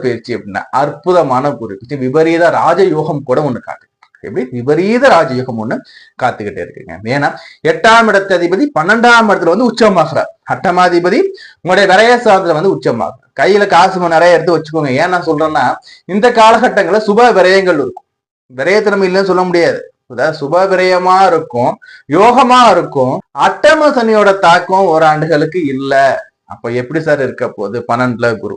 பயிற்சி அப்படின்னா அற்புதமான குரு விபரீத ராஜயோகம் கூட ஒண்ணு காட்டு. எப்படி விபரீத ராஜயோகம் ஒண்ணு காத்துக்கிட்டே இருக்குங்க. ஏன்னா 8ஆம் இடத்து அதிபதி 12ஆம் இடத்துல வந்து உச்சமாகிறார். அட்டமாதிபதி உங்களுடைய விரைய சாதத்துல வந்து உச்சமாகும். கையில காசு நிறைய எடுத்து வச்சுக்கோங்க. ஏன் நான் சொல்றேன்னா இந்த காலகட்டங்கள்ல சுப விரயங்கள் இருக்கும். விரயத்திறமை இல்லைன்னு சொல்ல முடியாது. அதாவது சுப விரயமா இருக்கும், யோகமா இருக்கும். அட்டம சனியோட தாக்கம் ஓராண்டுகளுக்கு இல்ல. அப்ப எப்படி சார் இருக்க போகுது? 12ல குரு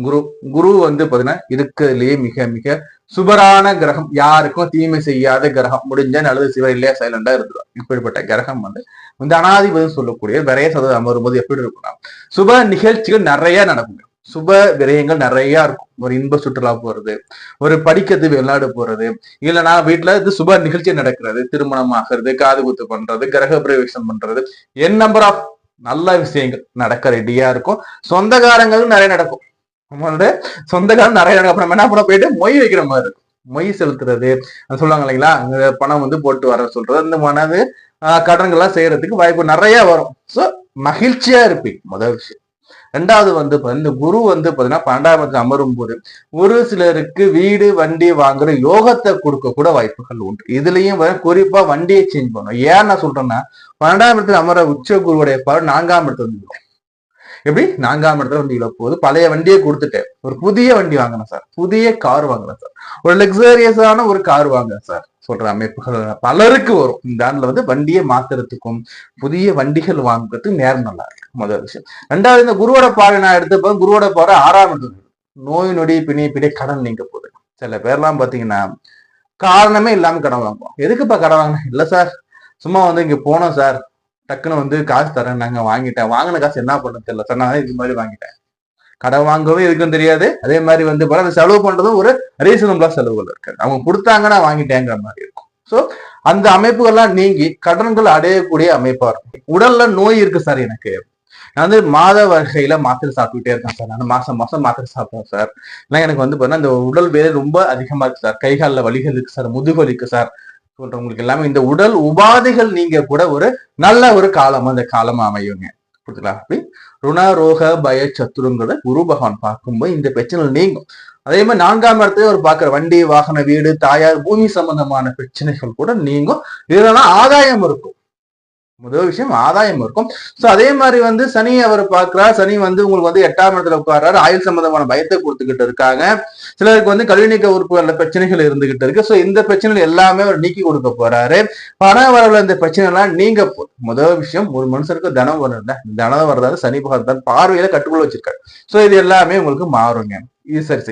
குரு குரு வந்து பாத்தீங்கன்னா இருக்கிறதுலயே மிக மிக சுபரான கிரகம், யாருக்கும் தீமை செய்யாத கிரகம். முடிஞ்ச நல்லது சிவ இல்லையா சைலண்டா இருந்துடும். இப்படிப்பட்ட கிரகம் வந்து இந்த அனாதிபதி சொல்லக்கூடிய விரைய சதவீதம் அமரும்போது எப்படி இருக்கும்னா சுப நிகழ்ச்சிகள் நிறைய நடக்குங்க. சுப விரயங்கள் நிறைய இருக்கும். ஒரு இன்ப சுற்றுலா போறது, ஒரு படிக்கிறது, வெளிநாடு போறது, இல்லைன்னா வீட்டுல இது சுப நிகழ்ச்சி நடக்கிறது, திருமணம் ஆகிறது, காது குத்து பண்றது, கிரக பிரவேசம் பண்றது, என் நம்பர் ஆஃப் நல்ல விஷயங்கள் நடக்க ரெடியா இருக்கும். சொந்தக்காரங்களும் நிறைய நடக்கும். நம்மளோட சொந்தக்காரங்க நிறைய நடக்கும். நம்ம என்ன பண்ண போயிட்டு மொய் வைக்கிற மாதிரி இருக்கும். மொய் செலுத்துறது சொல்லுவாங்க இல்லைங்களா, பணம் வந்து போட்டு வர சொல்றது, இந்த மனது கடன்கள்லாம் செய்யறதுக்கு வாய்ப்பு நிறைய வரும். சோ மகிழ்ச்சியா இருப்பீங்க முதல் விஷயம். ரெண்டாவது வந்து இந்த குரு வந்து பாத்தீங்கன்னா 12ஆம் இடத்துல அமரும் போது ஒரு சிலருக்கு வீடு வண்டி வாங்குற யோகத்தை கொடுக்க கூட வாய்ப்புகள் உண்டு. இதுலயும் குறிப்பா வண்டியை சேஞ்ச் பண்ணும். ஏன் நான் சொல்றேன்னா 12ஆம் இடத்துல அமர உச்ச குருவுடைய பார்வை 4ஆம் இடத்துல வந்து எப்படி 4ஆம் இடத்துல வந்து இழப்போது பழைய வண்டியை கொடுத்துட்டேன், ஒரு புதிய வண்டி வாங்கினேன் சார், புதிய கார் வாங்கினேன் சார், ஒரு லக்ஸரியஸான ஒரு கார் வாங்கினேன் சார் சொல்ற அமைப்புகள் பலருக்கு வரும். இந்த ஆண்டுல வந்து வண்டியை மாத்துறதுக்கும் புதிய வண்டிகள் வாங்குறதுக்கு நேரம் நல்லா இருக்கு முதல் விஷயம். ரெண்டாவது இந்த குருவோட பார்வை நான் எடுத்தப்ப குருவோட பார்வை 6ஆம் இடத்துல நோய் நொடி பிணை கடன் நீங்க போகுது. சில பேர்லாம் பாத்தீங்கன்னா காரணமே இல்லாம கடன் வாங்குவோம். எதுக்குப்பா கடன் வாங்கினேன்? இல்ல சார், சும்மா வந்து இங்க போனோம் சார், டக்குன்னு வந்து காசு தரேன், நாங்க வாங்கிட்டேன், வாங்கின காசு என்ன பண்ண தெரியல சார், நான் இது மாதிரி வாங்கிட்டேன். கடன் வாங்கவே இருக்குன்னு தெரியாது. அதே மாதிரி வந்து பல செலவு பண்றதும் ஒரு ரீசனபிளா செலவுகள் இருக்காது. அவங்க கொடுத்தாங்கன்னா வாங்கிட்டேங்கிற மாதிரி இருக்கும். சோ அந்த அமைப்புகள்லாம் நீங்கி கடன்கள் அடையக்கூடிய அமைப்பா இருக்கும். உடல்ல நோய் இருக்கு சார், எனக்கு நான் வந்து மாத வகையில மாத்திரை சாப்பிட்டுட்டே இருக்கேன் சார், நான் மாசம் மாசம் மாத்திரை சாப்பிடுறேன் சார், இல்லை எனக்கு வந்து பாத்தீங்கன்னா இந்த உடல் வேலை ரொம்ப அதிகமா இருக்கு சார், கை காலில் வலிகள் இருக்கு சார், முதுகலிக்கு சார் சொல்றவங்களுக்கு எல்லாமே இந்த உடல் உபாதைகள் நீங்க கூட ஒரு நல்ல ஒரு காலம் அந்த காலமா அமையுங்க. புரியுதுங்களா? அப்படி ருணரோக பய சத்துருங்கிறத குரு பகவான் பார்க்கும்போது இந்த பிரச்சனை நீங்கும். அதே மாதிரி 4ஆம் இடத்துல ஒரு பாக்குற வண்டி வாகன வீடு தாயார் பூமி சம்பந்தமான பிரச்சனைகள் கூட நீங்கும். இதெல்லாம் ஆதாயம் இருக்கும். முதல் விஷயம் ஆதாயம் இருக்கும். சோ அதே மாதிரி வந்து சனி அவர் பார்க்கிறார். சனி வந்து உங்களுக்கு வந்து 8ஆம் இடத்துல உட்கார்றாரு. ஆயுள் சம்பந்தமான பயத்தை கொடுத்துக்கிட்டு இருக்காங்க. சிலருக்கு வந்து கல்வி நீக்க உறுப்புகள்ல பிரச்சனைகள் இருந்துகிட்டு இருக்கு. சோ இந்த பிரச்சனைகள் எல்லாமே அவர் நீக்கி கொடுக்க போறாரு. பண வரவுல இந்த பிரச்சனை எல்லாம் நீங்க முதல் விஷயம் ஒரு மனுஷனுக்கு தனம் வரல, தனம் வர்றதால சனி பகவான் பார்வையில கட்டுக்குள்ள வச்சிருக்காரு. சோ இது எல்லாமே உங்களுக்கு மாறுங்க. இது சரி.